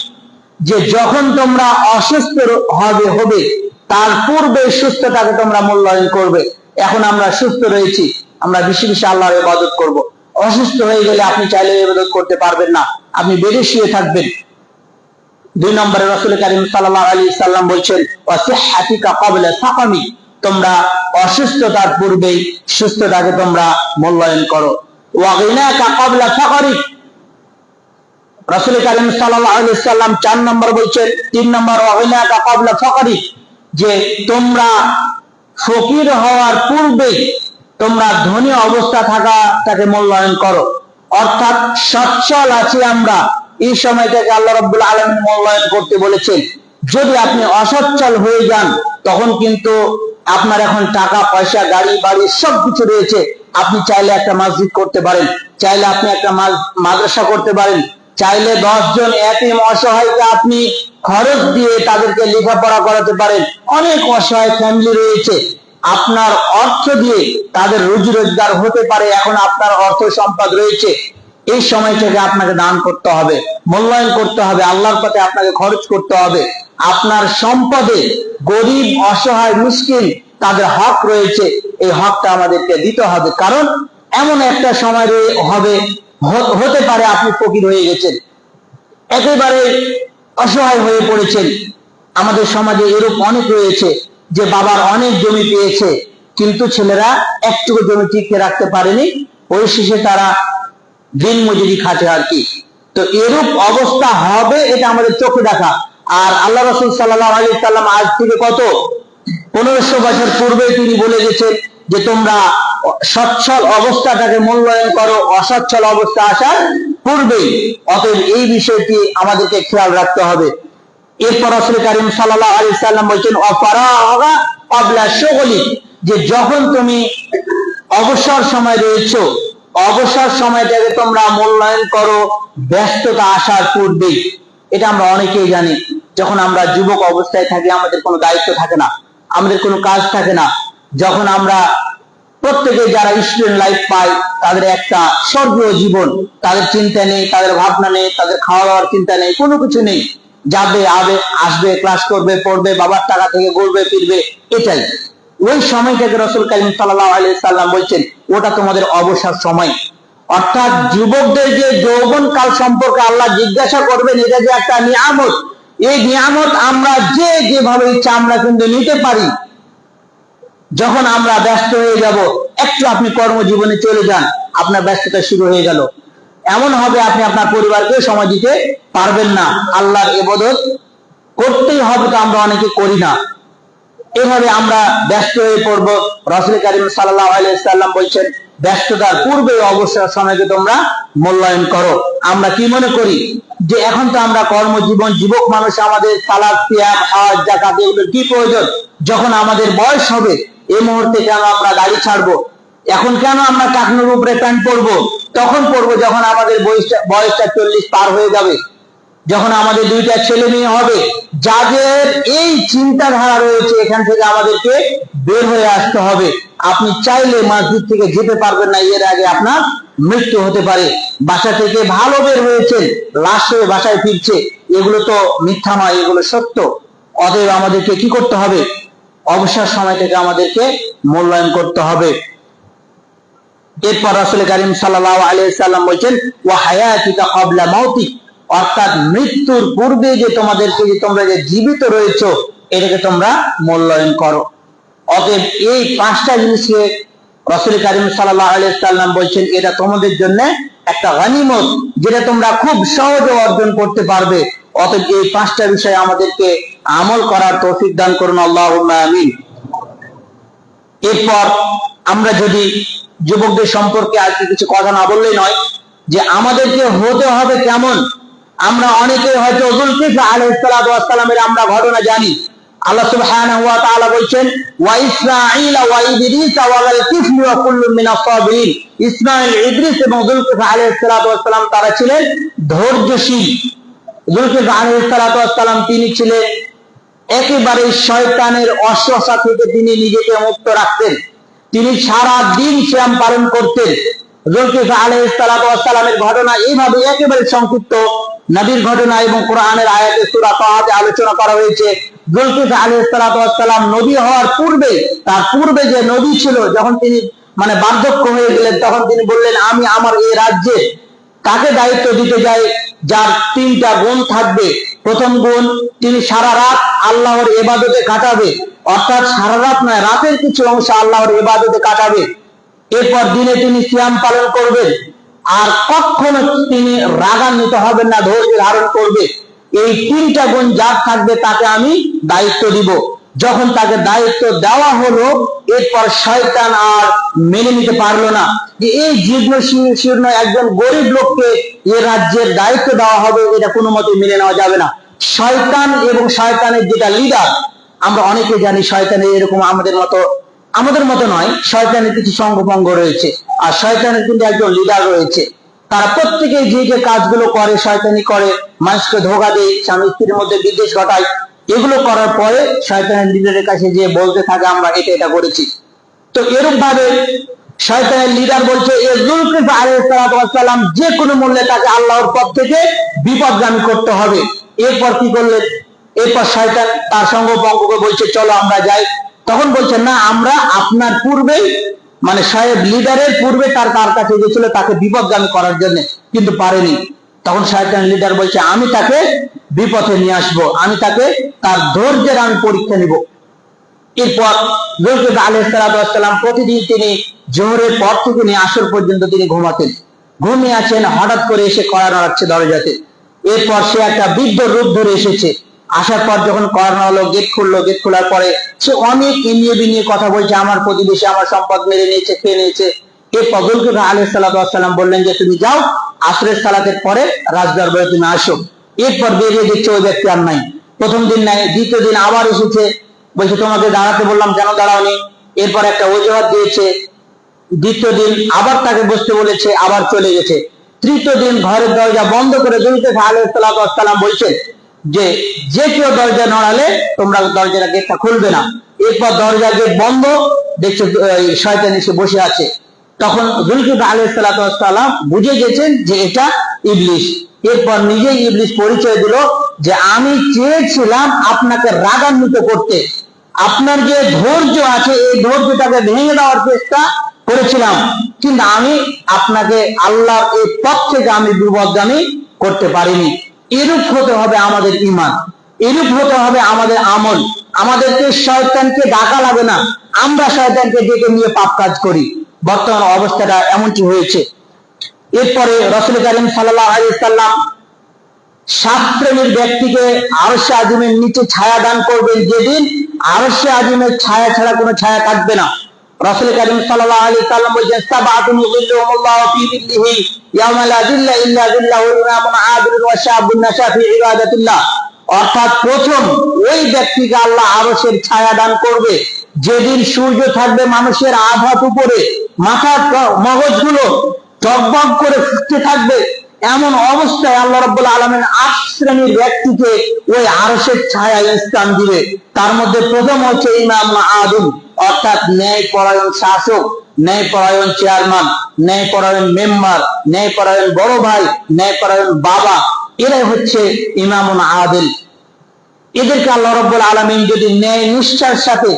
যে যখন তোমরা অসুস্থ হবে তার পূর্বে সুস্থতাকে তোমরা মূল্যায়ন করবে। এখন আমরা সুস্থ রয়েছি, আমরা বেশি বেশি আল্লাহর ইবাদত করব। অসুস্থ হয়ে গেলে আপনি চাইলে ইবাদত করতে পারবেন না, আপনি বেডে শুয়ে থাকবেন। 2 নম্বরে রাসূল কারীম সাল্লাল্লাহু আলাইহি সাল্লাম বলেছেন ওয়াসিহহাতিকা ক্বাবলা সাকামিক, তোমরা অসুস্থতার পূর্বেই সুস্থতাকে তোমরা মূল্যায়ন করো। ওয়া গিনাকা ক্বাবলা ফাকরিক, রাসূল কারীম সাল্লাল্লাহু আলাইহি সাল্লাম 4 নম্বর বলছেন, 3 নম্বর ওয়া গিনাকা ক্বাবলা ফাকরিক, যে তোমরা ফকির হওয়ার পূর্বে তোমরা ধনী অবস্থা থাকাটাকে মূল্যায়ন করো। অর্থাৎ সচ্ছল আছি আমরা, এই সময়টাকে আল্লাহ রাব্বুল আলামিন মূল্যায়ন করতে বলেছেন। যদি আপনি অসচ্ছল হয়ে যান তখন কিন্তু আপনার এখন টাকা পয়সা গাড়ি বাড়ি সবকিছু রয়েছে, আপনি চাইলে একটা মসজিদ করতে পারেন, চাইলে আপনি একটা মাদ্রাসা করতে পারেন, চাইলে 10 জন এতিম অসহায়কে আপনি খরচ দিয়ে তাদেরকে লেখাপড়া করাতে পারেন। অনেক অসহায় ফ্যামিলি রয়েছে, আপনার অর্থ দিয়ে তাদের রুজি রোজগার হতে পারে। এখন আপনার অর্থ সম্পদ রয়েছে, এই সময়টাকে আপনাকে দান করতে হবে, মূল্যায়ন করতে হবে, আল্লাহর পথে আপনাকে খরচ করতে হবে। আপনার সম্পদে গরিব অসহায় মিসকিন তাদের হক রয়েছে, এই হকটা আমাদেরকে দিতে হবে। কারণ এমন একটা সময় হতে পারে আপনি ফকির হয়ে গেছেন, একেবারে অসহায় হয়ে পড়েছেন। আমাদের সমাজে এরূপ অনেক রয়েছে যে বাবার অনেক জমি পেয়েছে কিন্তু ছেলেরা একটুকু জমি টিকে রাখতে পারেনি, পরিশেষে তারা দিন মজুরি খাটে আর কি। তো এরূপ অবস্থা হবে, এটা আমাদের চোখে দেখা। আর আল্লাহ রাসূল সাল্লাল্লাহু আলাইহি সাল্লাম আজ থেকে কত 1500 বছর পূর্বে তিনি বলে গেছেন যে তোমরা সচ্ছল অবস্থাটাকে মূল্যায়ন করো অসচ্ছল অবস্থা আসার পূর্বেই। অতএব এই বিষয়টি আমাদেরকে খেয়াল রাখতে হবে। এরপর রাসূল কারীম সাল্লাল্লাহু আলাইহি সাল্লাম বলেছেন ওয়াফারাগা ক্বাবলা শুগলি, যে যখন তুমি অবসর সময় রয়েছো, অবসর সময়টাকে তোমরা মূল্যায়ন করো ব্যস্ততা আসার পূর্বেই। এটা আমরা অনেকেই জানি, যখন আমরা যুবক অবস্থায় থাকি আমাদের কোনো দায়িত্ব থাকে না, আমাদের কোনো কাজ থাকে না। যখন আমরা প্রত্যেকে যারা স্টুডেন্ট লাইফ পাই তাদের একটা স্বর্গীয় জীবন, তাদের চিন্তা নেই, তাদের ভাবনা নেই, তাদের খাওয়া দাওয়ার চিন্তা নেই, কোনো কিছু নেই, যাবে আসবে, ক্লাস করবে, পড়বে, বাবার টাকা থেকে ঘুরবে ফিরবে, এটাই। ওই সময়টাকে রাসূল কারীম সাল্লাল্লাহু আলাইহি সাল্লাম বলছেন ওটা তোমাদের অবসর সময়। অর্থাৎ যুবকদের যে যৌবন কাল সম্পর্কে আল্লাহ জিজ্ঞাসা করবেন, এটা যে একটা নিয়ামত, এই নিয়ামত আমরা যেভাবে ইচ্ছা আমরা কিন্তু নিতে পারি। যখন আমরা ব্যস্ত হয়ে যাব, একটু আপনি কর্মজীবনে চলে যান, আপনার ব্যস্ততা শুরু হয়ে গেল, এমন হবে আপনি আপনার পরিবারকে সময় দিতে পারবেন না। আল্লাহর ইবাদত করতেই হবে, তো আমরা অনেকে করি না, এভাবে আমরা ব্যস্ত হয়ে পড়ব। রাসূল কারীম সাল্লাল্লাহু আলাইহি সাল্লাম বলেছেন ব্যস্ততার পূর্বে অবসর সময়কে তোমরা মূল্যায়ন করো। আমরা কি মনে করি যে এখন তো আমরা কর্মজীবন, যুবক মানুষ, আমাদের সালাত সিয়াম হজ যাকাত এগুলো কি প্রয়োজন? যখন আমাদের বয়স হবে এই মুহূর্তে কেন আমরা গাড়ি ছাড়বো? এখন কেন আমরা টাকনুর উপরে প্যান্ট পরবো? তখন পরবো যখন আমাদের বয়সটা 40 পার হয়ে যাবে, যখন আমাদের 2টা ছেলে মেয়ে হবে। যাদের এই চিন্তাধারা রয়েছে এখান থেকে আমাদেরকে বের হয়ে আসতে হবে। আপনি চাইলে মসজিদ থেকে যেতে পারবেন না, এর আগে আপনার মৃত্যু হতে পারে। বাসা থেকে ভালো বের হয়েছেন, লাশ হয়ে বাসায় ফিরছে, এগুলো তো মিথ্যা নয়, এগুলো সত্য। অতএব আমাদেরকে কি করতে হবে? অবসর সময়টাকে আমাদেরকে মূল্যায়ন করতে হবে। এরপর রাসূল কারীম সাল্লাল্লাহু আলাইহি সাল্লাম বলেছেন ওয়া হায়াতিকা ক্বাবলা মাউতিক, অর্থাৎ মৃত্যুর পূর্বে যে তোমাদেরকে, যে তোমরা যে জীবিত রয়েছো, এটাকে তোমরা মূল্যায়ন করো। অতএব এই 5টা জিনিসকে রাসূল কারীম সাল্লাল্লাহু আলাইহি সাল্লাম বলেছেন এটা তোমাদের জন্য একটা গনিমত, যেটা তোমরা খুব সহজে অর্জন করতে পারবে। অতএব এই 5টা বিষয় আমাদেরকে আমল করার তৌফিক দান করুন, আল্লাহুম্মা আমিন। এরপর আমরা যদি যুবকদের সম্পর্কে আর কিছু কথা না বললেই নয়, যে আমাদেরকে হতে হবে কেমন। আমরা অনেকে হয়তো যুলকিফল আলাইহিস সালাতু ওয়াস সালামের আমরা ঘটনা জানি, আল্লাহ সুবহানাহু ওয়া তাআলা বলেন ওয়া ইসরাঈল ওয়া ইদরিস ওয়া আল কিফল ওয়া কুল্লুম মিনাস সাবিরিন। ইসমাঈল, ইদ্রিস এবং যুলকিফল আলাইহিস সালাতু ওয়াস সালাম তারা ছিলেন ধৈর্যশীল। যুলকিফল আলাইহিস সালাতু ওয়াস সালাম তিনি ছিলেন একেবারে শয়তানের অসুয়াশা থেকে তিনি নিজেকে মুক্ত রাখতেন। তিনি সারা দিন সিয়াম পালন করতেন। যুলকিফল আলাইহিস সালাতু ওয়াস সালামের ঘটনা এইভাবে একেবারে সংক্ষিপ্ত নবীর ঘটনা এবং কোরআনের আয়াতে সূরা তাহাতে আলোচনা করা হয়েছে। যুলকিফল আলাইহিস সালাতু ওয়াস সালাম নবী হওয়ার পূর্বে, তার পূর্বে যে নবী ছিল, যখন তিনি বার্ধক্য হয়ে গেলেন, তখন তিনি বললেন আমি আমার এই রাজ্যে তাকে দায়িত্ব দিতে যাই যার তিনটা গুণ থাকবে। প্রথম গুণ, তিনি সারা রাত আল্লাহর ইবাদতে কাটাবে, অর্থাৎ সারা রাত নয়, রাতের কিছু অংশ আল্লাহর ইবাদতে কাটাবে। এরপর দিনে তিনি সিয়াম পালন করবেন, আর কখনো তিনি রাগান্বিত হবেন না, ধৈর্য ধারণ করবে। এই তিনটা গুণ যার থাকবে তাকে আমি দায়িত্ব দিব। যখন তাকে দায়িত্ব দেওয়া হলো, এরপর শয়তান আর মেনে নিতে পারলো না যে এই জীর্ণ শীর্ণ একজন গরিব লোককে এ রাজ্যের দায়িত্ব দেওয়া হবে, এটা কোনো মতে মেনে নেওয়া যাবে না। শয়তান এবং শয়তানের যেটা লিডার, আমরা অনেকে জানি শয়তানের এরকম আমাদের মতো নয়, শয়তানের কিছু সঙ্গভঙ্গ রয়েছে, আর শয়তানের কিন্তু একজন লিডার রয়েছে। তারা প্রত্যেকে যে যে কাজগুলো করে শয়তানি করে, মানুষকে ধোঁকা দেয়, স্বামী স্ত্রীর মধ্যে বিদ্বেষ ঘটায়, এগুলো করার পরে শয়তানের লিডারের কাছে যে বলতে থাকে আমরা এটা এটা করেছি। তো এরকম ভাবে শয়তানের লিডার বলছে যুলকিফল আলাইহিস সালাতু ওয়াস সালাম যে কোনো মূল্যে তাকে আল্লাহর পথ থেকে বিপদগামী করতে হবে। এরপর কি করলেন? এরপর শয়তান তার সঙ্গভঙ্গকে বলছে চলো আমরা যাই। তখন বলছেন না, আমরা আপনার পূর্বেই সাহেব লিডারের পূর্বে তার কাছে গেছিল তাকে বিপদগামী করার জন্য, কিন্তু পারেনি। তখন শয়তান লিডার বলছে আমি তাকে বিপথে নিয়ে আসবো, আমি তাকে তার ধৈর্যের আমি পরীক্ষা নিব। এরপর যুলকিফল আলাইহিস সালাতু ওয়াস সালাম প্রতিদিন তিনি জোহরের পর থেকে নিয়ে আসর পর্যন্ত তিনি ঘুমাতেন। ঘুমিয়ে আছেন, হঠাৎ করে এসে কড়া নাড়াচ্ছে দরজাতে। এরপর সে একটা বৃদ্ধ রূপ ধরে এসেছে। আসার পর যখন কড়া নাড়ালো, গেট খুললো। গেট খোলার পরে সে অনেক ইনিয়ে বিনিয়ে কথা বলছে, আমার প্রতিবেশী আমার সম্পদ মেরে নিয়েছে, খেয়ে নিয়েছে। এরপর যুলকিফল আলাইহিস সালাতু ওয়াস সালাম বললেন যে তুমি যাও, আসরের সালাতের পরে রাজদরবারে তুমি আসো। এরপর বেরিয়ে দেখছে ওই ব্যক্তি আর নাই। প্রথম দিন নাই, দ্বিতীয় দিন আবার এসেছে, বলছে তোমাকে দাঁড়াতে বললাম কেন দাঁড়াওনি? এরপর একটা অজুহাত দিয়েছে। দ্বিতীয় দিন আবার তাকে বসতে বলেছে, আবার চলে গেছে। তৃতীয় দিন ঘরের দরজা বন্ধ করে যুলকিফল আলাইহিস সালাতু ওয়াস সালাম বলছেন যে কেউ দরজা নড়ালে তোমরা দরজাটা গেটটা খুলবে না। এরপর দরজা গেট বন্ধ, দেখছো শয়তান এসে বসে আছে। তখন যুলকিফল আলাইহিস সালাতু ওয়াস সালাম বুঝে গেছেন যে এটা ইবলিস। এরপর নিজেই ইবলিস পরিচয় দিল যে আমি চেয়েছিলাম আপনাকে রাগান্বিত করতে, আপনার যে ধৈর্য আছে এই ধৈর্যটাকে ভেঙে দেওয়ার চেষ্টা করেছিলাম, কিন্তু আমি আপনাকে আল্লাহর এই পথ থেকে আমি বিপদগামী করতে পারিনি। এরূপ হতে হবে আমাদের ঈমান, এরূপ হতে হবে আমাদের আমল। আমাদেরকে শয়তানকে ডাকা লাগে না, আমরা শয়তানকে ডেকে নিয়ে পাপ কাজ করি। বর্তমান অবস্থাটা এমনটি হয়েছে। এরপরে রাসূল কারীম সাল্লাল্লাহু আলাইহি ওয়াসাল্লাম 7 শ্রেণীর ব্যক্তিকে আরশে আজিমের নিচে ছায়া দান করবেন, যেদিন আরশে আজিমের ছায়া ছাড়া কোনো ছায়া থাকবে না। রাসূল কারীম সাল্লাল্লাহু আলাইহি ওয়াসাল্লাম বলেছেন সাবআতুন ইযিল্লুহুমুল্লাহু ফি যিল্লিহি ইয়াওমা লা যিল্লা ইল্লা যিল্লাহু ইমামুন আদিলুন ওয়া শাবুন নাশা ফি ইবাদাতিল্লাহ। অর্থাৎ প্রথম ওই ব্যক্তিকে আল্লাহ আরশের ছায়া দান করবে যেদিন সূর্য থাকবে মানুষের আধাত উপরে, মাথার মগজগুলো টকবক করে ফুটতে থাকবে। এমন অবস্থায় আল্লাহ রাব্বুল আলামিন 8 শ্রেণীর ব্যক্তিকে ওই আরশের ছায়ায় স্থান দিবে। তার মধ্যে প্রথম হচ্ছে ইমাম আদিল, অর্থাৎ ন্যায়পরায়ণ শাসক, ন্যায়পরায়ণ চেয়ারম্যান, ন্যায়পরায়ণ মেম্বার, ন্যায়পরায়ণ বড় ভাই, ন্যায়পরায়ণ বাবা, এরাই হচ্ছে ইমামুন আদিল। এদেরকে আল্লাহ রাব্বুল আলামিন যদি ন্যায় নিষ্ঠার সাথে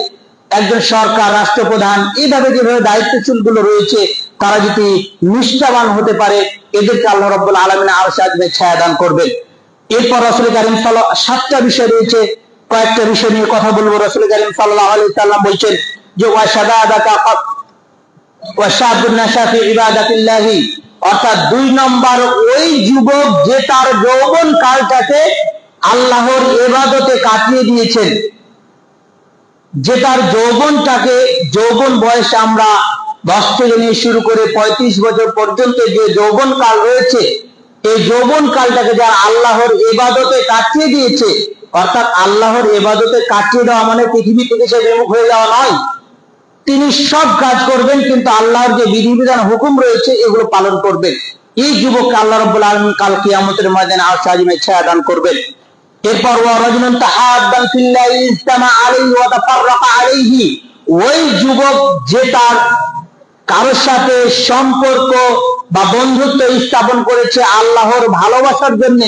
একজন সরকার, রাষ্ট্রপ্রধান, এইভাবে যেভাবে দায়িত্বশীল গুলো রয়েছে তারা যদি নিষ্ঠাবান হতে পারে, এদেরকে আল্লাহ রাব্বুল আলামিন আরশে আজিমের ছায়া দান করবেন। এরপর রাসূল কারীম সাল্লাল্লাহু 7টা বিষয় রয়েছে, কয়েকটা বিষয় নিয়ে কথা বলবো। রাসূল কারীম সাল্লাল্লাহু আলাইহি ওয়াসাল্লাম বলেছেন যে ওয়া শাবুন নাশা ফি ইবাদাতিল্লাহি, অর্থাৎ 2 নম্বর ওই যুবক যে তার যৌবন কালটাকে আল্লাহর ইবাদতে কাটিয়ে দিয়েছেন, যে তার যৌবনটাকে, যৌবন বয়সে আমরা 10 থেকে নিয়ে শুরু করে 35 বছর পর্যন্ত যে যৌবন কাল রয়েছে, এই যৌবন কালটাকে যারা আল্লাহর ইবাদতে কাটিয়ে দিয়েছে অর্থাৎ আল্লাহর ইবাদতে কাটিয়ে দেওয়া মানে পৃথিবী থেকে সে বিমুখ হয়ে যাওয়া নয়। তিনি সব কাজ করবেন, কিন্তু আল্লাহর যে বিধিবিধান হুকুম রয়েছে এগুলো পালন করবেন। এই যুবককে আল্লাহ রাব্বুল আলামিন কাল কিয়ামতের ময়দানে আরশ আজিমের ছায়া দান করবেন। এরপর ওয়া রাজুলুন তাহাব্বান ফিল্লাহি ইজতামা আলাইহি ওয়া তাফাররাকা আলাইহি, ওই যুবক যে তার কারোর সাথে সম্পর্ক বা বন্ধুত্ব স্থাপন করেছে আল্লাহর ভালোবাসার জন্য,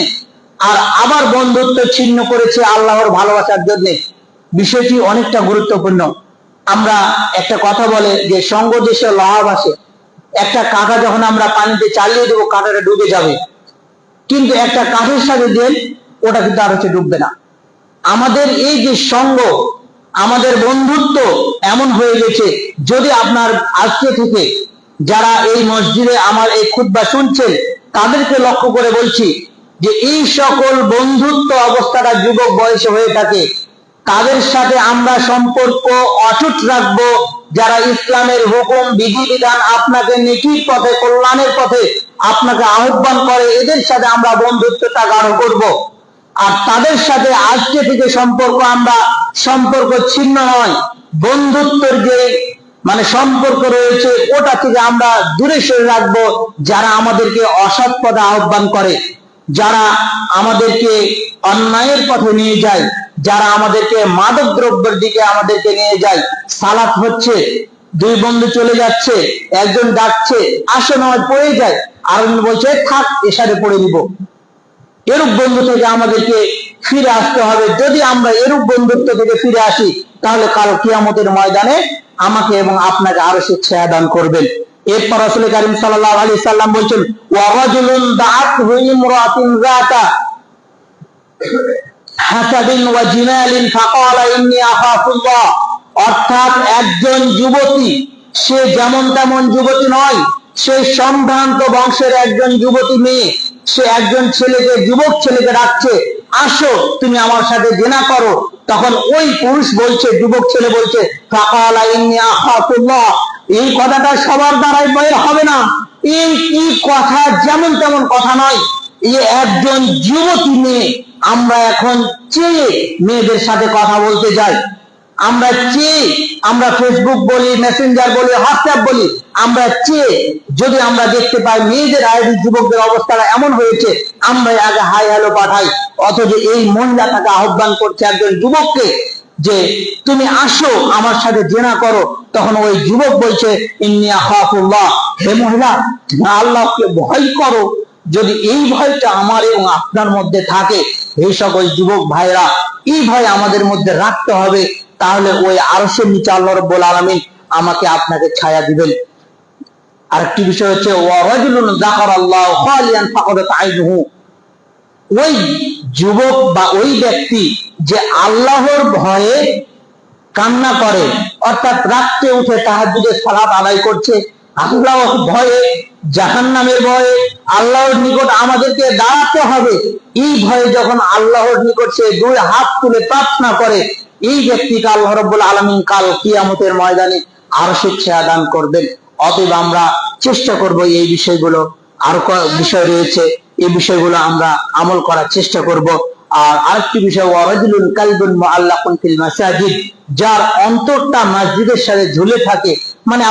আর আবার বন্ধুত্ব ছিন্ন করেছে আল্লাহর ভালোবাসার জন্য। বিষয়টি অনেকটা গুরুত্বপূর্ণ। আমরা একটা কথা বলে যে সঙ্গ দেশে লাভ আসে। একটা কাঁটা যখন আমরা পানিতে চালিয়ে দেবো কাঁটাটা ডুবে যাবে, কিন্তু একটা কাঠের সাথে দেন ওটা কিন্তু আর ডুববে না। আমাদের এই যে সঙ্গ, আমাদের বন্ধুত্ব এমন হয়ে গেছে, যদি আপনার আজকে থেকে যারা এই মসজিদে আমার এই খুতবা শুনছেন তাদেরকে লক্ষ্য করে বলছি যে এই সকল বন্ধুত্ব অবস্থাটা যুবক বয়সে হয়ে থাকে, তাদের সাথে আমরা সম্পর্ক অটুট রাখবো। যারা ইসলামের হুকুম বিধিবিধান আপনাকে নেকির পথে, কল্যাণের পথে আপনাকে আহ্বান করে, এদের সাথে আমরা বন্ধুত্বটা গাঢ় করব। আর তাদের সাথে আজকে থেকে সম্পর্ক ছিন্ন নয়, বন্ধুত্বের যে সম্পর্ক রয়েছে ওটা থেকে আমরা দূরে সরে রাখবো। যারা আমাদেরকে অসৎ পথে আহ্বান করে, যারা আমাদেরকে অন্যায়ের পথে নিয়ে যায়, যারা আমাদেরকে মাদক দ্রব্যের দিকে আমাদেরকে নিয়ে যায়, সালাত হচ্ছে, দুই বন্ধু চলে যাচ্ছে, একজন ডাকছে আসো নামাজ পড়ে যায়, আর বলছে থাক এসারে পড়ে দিব, এরূপ বন্ধু থেকে আমাদেরকে ফিরে আসতে হবে। যদি আমরা এরূপ বন্ধুত্ব থেকে ফিরে আসি তাহলে কাল কিয়ামতের ময়দানে আমাকে এবং আপনাকে আরশের ছায়া দান করবেন। এরপর রাসূল কারীম সাল্লাল্লাহু আলাইহি সাল্লাম বলেছেন ওয়া রাজুলুন দাআতহু ইমরাতুন যাতা হাসাবিন ওয়া জিমালিন ফাকালা ইন্নী আখাফুল্লাহ, অর্থাৎ একজন যুবতী, সে যেমন তেমন যুবতী নয়, সে সম্ভ্রান্ত বংশের একজন যুবতী মেয়ে, সে একজন ছেলেকে, যুবক ছেলেকে ডাকছে আসো তুমি আমার সাথে জিনা করো। তখন ওই পুরুষ বলছে, যুবক ছেলে বলছে ফাকালা ইন্নী আখাফুল্লাহ, এই কথাটা সবার দ্বারাই বের হবে না, এই কি কথা, যেমন তেমন কথা নয়, এই একজন যুবতী মেয়ে। আমরা এখন চেয়ে মেয়েদের সাথে কথা বলতে যাই, আমরা চেয়ে, আমরা ফেসবুক বলি, মেসেঞ্জার বলি, হোয়াটসঅ্যাপ বলি, আমরা চেয়ে যদি আমরা দেখতে পাই মেয়েদের আইডি যুবকদের অবস্থাটা এমন হয়েছে, আমরা আগে হাই হ্যালো পাঠাই, অথচ এই মহিলা তাকে আহ্বান করছে একজন যুবককে যে তুমি আসো আমার সাথে জেনা করো। তখন ওই যুবক বলছে ইন্নী আখাফুল্লাহ, হে মহিলা তুমি আল্লাহকে ভয় করো। যদি এই ভয়টা আমার এবং আপনার মধ্যে থাকে, এই সকল যুবক ভাইরা, এই ভয় আমাদের মধ্যে রাখতে হবে, তাহলে ওই আরশের নিচে আল্লাহ রাব্বুল আলামিন আমাকে আপনাকে ছায়া দিবেন। আরেকটি বিষয় হচ্ছে ওয়া রাজুলুন যাকারাল্লাহু খালিয়ান ফাকাদাত আইনুহু, ওই যুবক বা ওই ব্যক্তি যে আল্লাহর ভয়ে কান্না করে, অর্থাৎ রাত্রে উঠে তাহাজ্জুদের সালাত আদায় করছে, আল্লাহর ভয়ে, জাহান্নামের ভয়ে, আল্লাহর নিকট আমাদেরকে দাঁড়াতে হবে, এই ভয়ে যখন আল্লাহর নিকট সে দুই হাত তুলে প্রার্থনা করে, এই ব্যক্তিকে আল্লাহ রাব্বুল আলামিন কাল কিয়ামতের ময়দানে আরশের ছায়া দান করবেন। অতএব আমরা চেষ্টা করব এই বিষয়গুলো, আরো বিষয় রয়েছে, এই বিষয়গুলো আমরা আমল করার চেষ্টা করব। আর আরেকটি বিষয় ওয়া রাজুলুন কালবুন মুআল্লাকুন ফিল মাসাজিদ, যার অন্তরটা মসজিদের সাথে ঝুলে থাকে।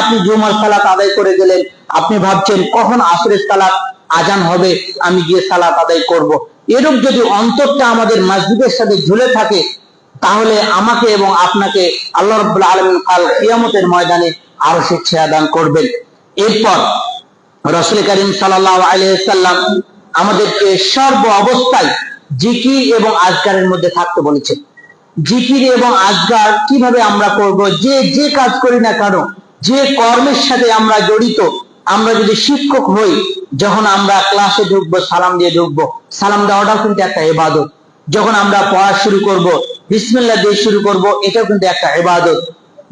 আপনি জুমার সালাত আদায় করে গেলেন, আপনি ভাবছেন কখন আসরের সালাত আজান হবে, আমি গিয়ে সালাত আদায় করব। এরূপ যদি অন্তরটা আমাদের মসজিদের সাথে ঝুলে থাকে, তাহলে আমাকে এবং আপনাকে আল্লাহ রাব্বুল আলামিন কাল কিয়ামতের ময়দানে আরশের ছায়া দান করবেন। এরপর রাসূল কারীম সাল্লাল্লাহু আলাইহি ওয়াসাল্লাম আমাদেরকে সর্ব অবস্থায় জিকির এবং আজকারের মধ্যে থাকতে বলেছেন। জিকির এবং আজকার কিভাবে আমরা করব, যে কাজ করি না কেন, যে কর্মের সাথে আমরা জড়িত, আমরা যদি শিক্ষক হই, যখন আমরা ক্লাসে ঢুকবো সালাম দিয়ে ঢুকবো, সালাম দেওয়াটাও কিন্তু একটা ইবাদত। যখন আমরা পড়া শুরু করব বিসমিল্লাহ দিয়ে শুরু করব, এটাও কিন্তু একটা ইবাদত।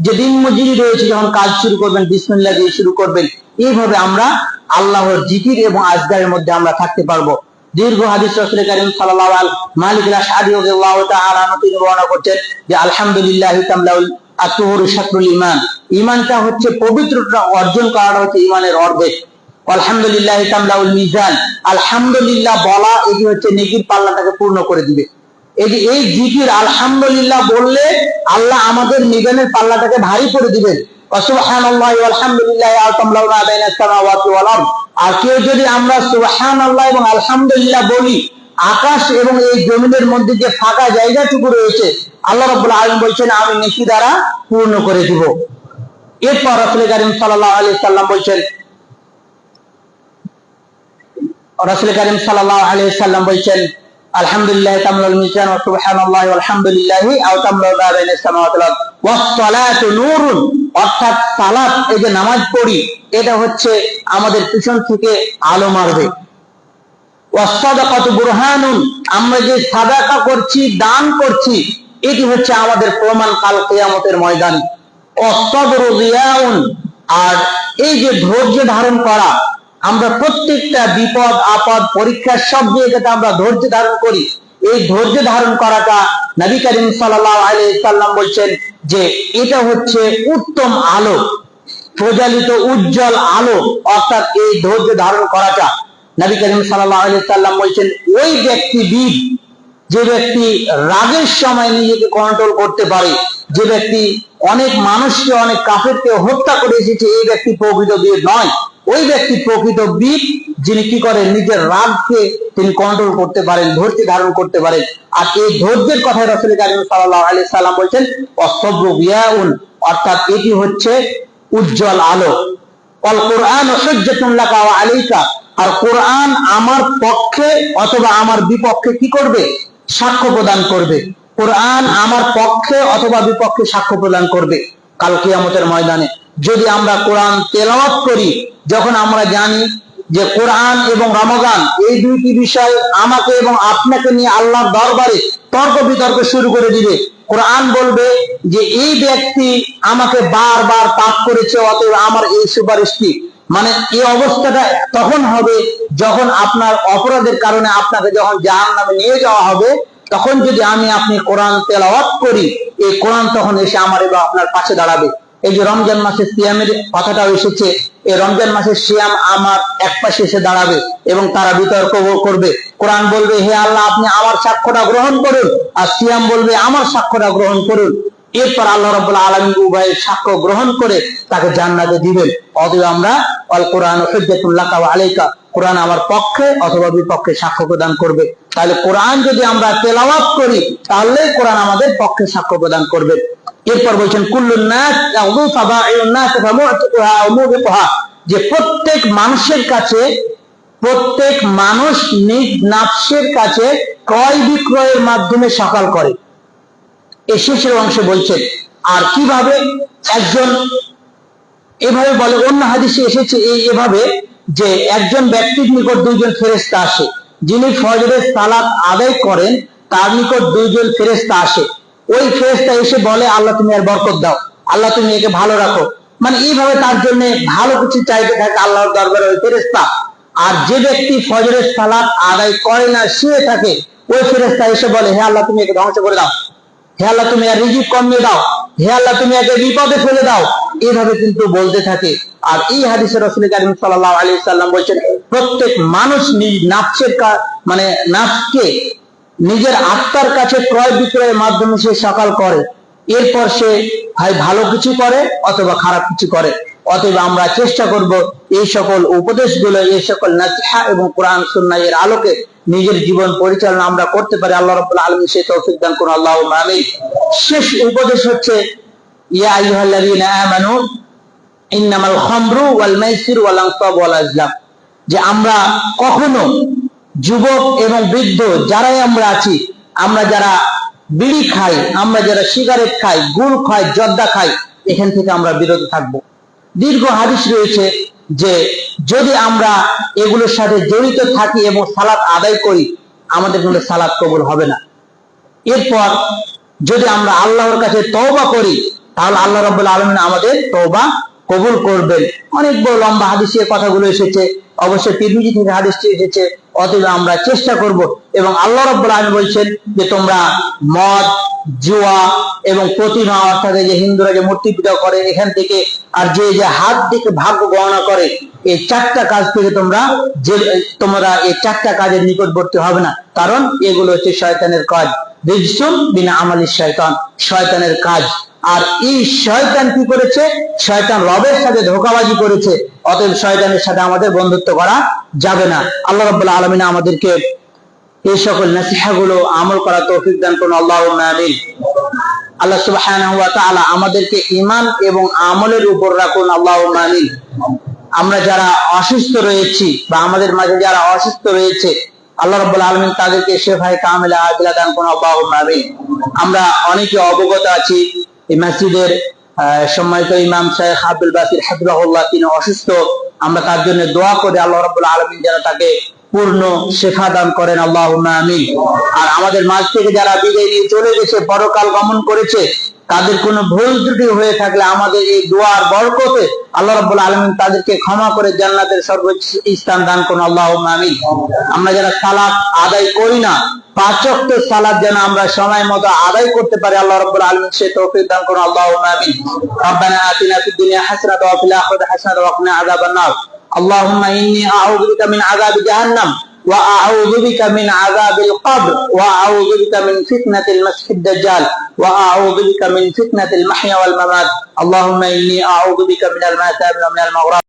যে দিন মজুরি রয়েছে, যখন কাজ শুরু করবেন বিসমিল্লাহ দিয়ে শুরু করবেন। এইভাবে আমরা আল্লাহর জিকির এবং আজকারের মধ্যে আমরা থাকতে পারবো। দীর্ঘ হাদিস রাসূল কারীম সাল্লাল্লাহু আলাইহি মালিক আল-আশআরী রাদিয়াল্লাহু তাআলা আনহু তিনি বর্ণনা করছেন যে আলহামদুলিল্লাহ তামলাউল আতুহুর শাতরুল ঈমান, ঈমানটা হচ্ছে পবিত্রতা অর্জন করাটা হচ্ছে ঈমানের অর্ধেক। আলহামদুলিল্লাহ তামলাউল মিজান, আলহামদুলিল্লাহ বলা এটি হচ্ছে নেকির পাল্লাটাকে পূর্ণ করে দিবে। এই জিকির আলহামদুলিল্লাহ বললে আল্লাহ আমাদের মিজানের পাল্লাটাকে ভারী করে দিবেন। সুবহানাল্লাহি ওয়া আলহামদুলিল্লাহি ওয়া তামলাউ মা বাইনাস সামাওয়াতি ওয়াল আরদ। আর কেউ যদি আমরা সুবহানাল্লাহ এবং আলহামদুলিল্লাহ বলি, আকাশ এবং এই জমিনের মধ্যে যে ফাঁকা জায়গাটুকু রয়েছে আল্লাহ রাব্বুল আলামিন বলছেন আমি নেকি দ্বারা পূর্ণ করে দিব। এরপর রাসূল কারীম সাল্লাল্লাহু আলাইহি সাল্লাম বলছেন, রাসূল কারীম সাল্লাল্লাহু আলাইহি সাল্লাম বলছেন আলহামদুলিল্লাহ তামলাউল মিজান ওয়া সুবহানাল্লাহি ওয়া আলহামদুলিল্লাহি আও তামলাউ মা বাইনাস সামাওয়াতি ওয়াল আরদ ওয়াস সালাতু নূরুন, অর্থাৎ সালাত এই যে নামাজ পড়ি এটা হচ্ছে আমাদের পিছন থেকে আলো মারবে। ওয়াস সাদাকাতু বুরহানুন, আমরা যে সাদাকা করছি দান করছি এটি হচ্ছে আমাদের প্রমাণ কাল কিয়ামতের ময়দানে। ওয়াস সাবরু জিয়াউন, আর এই যে ধৈর্য ধারণ করা, আমরা প্রত্যেকটা বিপদ আপদ পরীক্ষা সব জায়গাতে আমরা ধৈর্য ধারণ করি, এই ধৈর্য ধারণ করাটা নবী করিম সাল্লাল্লাহু আলাইহি সাল্লাম বলছেন যে এটা হচ্ছে উত্তম আলো, প্রজ্বলিত উজ্জ্বল আলো, অর্থাৎ এই ধৈর্য ধারণ করাটা। নবী করিম সাল্লাল্লাহু আলাইহি সাল্লাম বলছেন ওই ব্যক্তি বীর যে ব্যক্তি রাগের সময় নিজেকে কন্ট্রোল করতে পারে, যে ব্যক্তি অনেক মানুষকে অনেক কাফেরকে হত্যা করে এসেছে, এই ব্যক্তি প্রকৃত বীর নয়। ওই ব্যক্তি প্রকৃত বীর যিনি কি করেন নিজের রাগকে তিনি কন্ট্রোল করতে পারেন, ধৈর্য ধারণ করতে পারেন। আর এই ধৈর্যের কথা রাসূল কারীম সাল্লাল্লাহু আলাইহি সাল্লাম বলছেন ওয়াসসাবরু বিয়াউন, অর্থাৎ এটি হচ্ছে উজ্জ্বল আলো। আল কোরআন হুজ্জাতুন লাকা ওয়া আলাইকা, আর কোরআন আমার পক্ষে অথবা আমার বিপক্ষে কি করবে? সাক্ষ্য প্রদান করবে। কোরআন আমার পক্ষে অথবা বিপক্ষে সাক্ষ্য প্রদান করবে কাল কিয়ামতের ময়দানে। যদি আমরা কোরআন তেলাওয়াত করি, যখন আমরা জানি যে কোরআন এবং রমজান এই দুইটি বিষয় আমাকে এবং আপনাকে নিয়ে আল্লাহর দরবারে তর্ক বিতর্ক শুরু করে দিবে। কোরআন বলবে যে এই ব্যক্তি আমাকে বারবার পাপ করেছে, অতএব আমার এই সুপারিশটি, মানে এই অবস্থাটা তখন হবে যখন আপনার অপরাধের কারণে আপনাকে যখন জাহান্নামে নিয়ে যাওয়া হবে, তখন যদি আমি আপনি কোরআন তেলাওয়াত করি, এই কোরআন তখন এসে আমার এবং আপনার পাশে দাঁড়াবে। এই যে রমজান মাসের সিয়ামের কথাটাও এসেছে, এই রমজান মাসের সিয়াম আমার এক পাশে এসে দাঁড়াবে এবং তারা বিতর্ক করবে। কোরআন বলবে হে আল্লাহ আপনি আমার সাক্ষ্যটা গ্রহণ করুন, আর সিয়াম বলবে আমার সাক্ষ্যটা গ্রহণ করুন। এরপর আল্লাহ রাব্বুল আলামিন উভয়ের সাক্ষ্য গ্রহণ করে তাকে জান্নাতে দিবেন। অতএব আমরা আল কোরআন হুজ্জাতুল লাকা ওয়া আলাইকা, কোরআন আমার পক্ষে অথবা বিপক্ষে সাক্ষ্য প্রদান করবে। তাহলে কোরআন যদি আমরা তেলাওয়াত করি তাহলে কোরআন আমাদের পক্ষে সাক্ষ্য প্রদান করবে। এরপর বলছেন কুল্লুন নাস ইয়াউযু ফাবাইউন নাস ফামুতুহা ওয়া মুবিকুহা, যে প্রত্যেক মানুষের কাছে, প্রত্যেক মানুষ নিজ নাফসের কাছে ক্রয় বিক্রয়ের মাধ্যমে সকাল করে। এই শেষের অংশে বলছেন আর কিভাবে একজন এভাবে বলে, অন্য হাদিসে এসেছে এভাবে যে একজন ব্যক্তির নিকট দুইজন ফেরেশতা আসে, যিনি ফজরের সালাত আদায় করেন তার নিকট দুইজন ফেরেশতা আসে। ওই ফেরেশতা এসে বলে আল্লাহ তুমি এর বরকত দাও, আল্লাহ তুমি একে ভালো রাখো, মানে এইভাবে তার জন্য ভালো কিছু চাইতে থাকে আল্লাহর দরবারে ওই ফেরেশতা। আর যে ব্যক্তি ফজরের সালাত আদায় করে না, শুয়ে থাকে, ওই ফেরেশতা এসে বলে হে আল্লাহ তুমি একে ধ্বংস করে দাও, হে আল্লাহ তুমি এর রিজিক কমিয়ে দাও, হে আল্লাহ তুমি একে বিপদে ফেলে দাও, এইভাবে কিন্তু বলতে থাকে। আর এই হাদিসে রাসূল কারীম সাল্লাল্লাহু আলাইহি সাল্লাম বলেছেন প্রত্যেক মানুষ নিজ নাফসের মানে নাফসকে নিজের আত্মার কাছে ক্রয় বিক্রয়ের মাধ্যমে সে সকাল করে, এরপর সে হয় ভালো কিছু করে অথবা খারাপ কিছু করে। অতএব আমরা চেষ্টা করব এই সকল উপদেশগুলো, এই সকল নাসিহা এবং কোরআন সুন্নাহ এর আলোকে নিজের জীবন পরিচালনা আমরা করতে পারি। আল্লাহ রাব্বুল আলামিন সেই তৌফিক দান করুন, আল্লাহুম্মা আমিন। শেষ উপদেশ হচ্ছে ইয়া আইয়ুহাল্লাযীনা আমানু ইন্নামাল খামরু ওয়াল মাইসির ওয়াল আনসাব ওয়াল আজলাম, যে আমরা কখনো যুবক এবং বৃদ্ধ যারাই আমরা আছি, আমরা যারা বিড়ি খাই, আমরা যারা সিগারেট খাই, গুল খাই, জর্দা খাই, এখান থেকে আমরা বিরত থাকবো। দীর্ঘ হাদিস রয়েছে যে যদি আমরা এগুলোর সাথে জড়িত থাকি এবং সালাত আদায় করি, আমাদের কিন্তু সালাত কবুল হবে না। এরপর যদি আমরা আল্লাহর কাছে তওবা করি তাহলে আল্লাহ রাব্বুল আলামিন আমাদের তওবা কবুল করবেন। অনেক বড় লম্বা হাদিসের কথাগুলো এসেছে, অবশ্যই তিরমিজি থেকে হাদিসটি এসেছে। অতএব আমরা চেষ্টা করব, এবং আল্লাহ রাব্বুল আলামিন বলছেন যে তোমরা মদ, জুয়া এবং প্রতিমা, অর্থাৎ এই যে হিন্দুরা যে মূর্তি পূজা করে এখান থেকে, আর যে যে হাত থেকে ভাগ্য গণনা করে, এই চারটা কাজ থেকে তোমরা এই চারটা কাজের নিকটবর্তী হবে না, কারণ এগুলো হচ্ছে শয়তানের কাজ। রিজসুম মিন আমালিশ শাইতান, শয়তানের কাজ। আর এই শয়তান কি করেছে? শয়তান রবের সাথে ধোঁকাবাজি করেছে, অতএব শয়তানের সাথে আমাদের বন্ধুত্ব করা যাবে না। আল্লাহ রাব্বুল আলামিন আমাদেরকে এই সকল নসিহতগুলো আমল করার তৌফিক দান করুন, আল্লাহুম্মা আমিন। আল্লাহ সুবহানাহু ওয়া তাআলা আমাদেরকে ঈমান এবং আমলের উপর রাখুন, আল্লাহুম্মা আমিন। আমরা যারা অসুস্থ রয়েছি বা আমাদের মাঝে যারা অসুস্থ রয়েছে, আল্লাহ রাব্বুল আলামিন তাদেরকে শিফায়ে কামিলা আজিলা দান করুন, আল্লাহুম্মা আমিন। আমরা অনেকে অবগত আছি এই মসজিদের সম্মানিত ইমাম শেখ আব্দুল বাসির হাফিজাহুল্লাহ, তিনি অসুস্থ। আমরা তার জন্য দোয়া করি আল্লাহ রাব্বুল আলামিন যেন তাকে পূর্ণ শিফা দান করেন, আল্লাহুম্মা আমিন। আর আমাদের মাঝ থেকে যারা বিদায় নিয়ে চলে গেছে, পরকাল গমন করেছে, তাদের কোনো ভুল ত্রুটি হয়ে থাকলে আমাদের এই দোয়ার বরকতে আল্লাহ রাব্বুল আলামিন তাদেরকে ক্ষমা করে জান্নাতের সর্বোচ্চ স্থান দান করুন, আল্লাহুম্মা আমিন। আমরা যারা সালাত আদায় করি না, 5 ওয়াক্ত সালাত যেন আমরা সময় মতো আদায় করতে পারি, আল্লাহ রাব্বুল আলামিন সে তৌফিক দান করুন, আল্লাহুম্মা আমিন। রব্বানা আতিনা ফিদ দুনিয়া হাসানাতাও ওয়া ফিল আখিরাতি হাসানাতাও ওয়া কিনা আযাবান নার। اللهم إني أعوذ بك من عذاب جهنم وأعوذ بك من عذاب القبر وأعوذ بك من فتنة المسيح الدجال وأعوذ بك من فتنة المحيا والممات. اللهم إني أعوذ بك من المآثم ومن المغرب.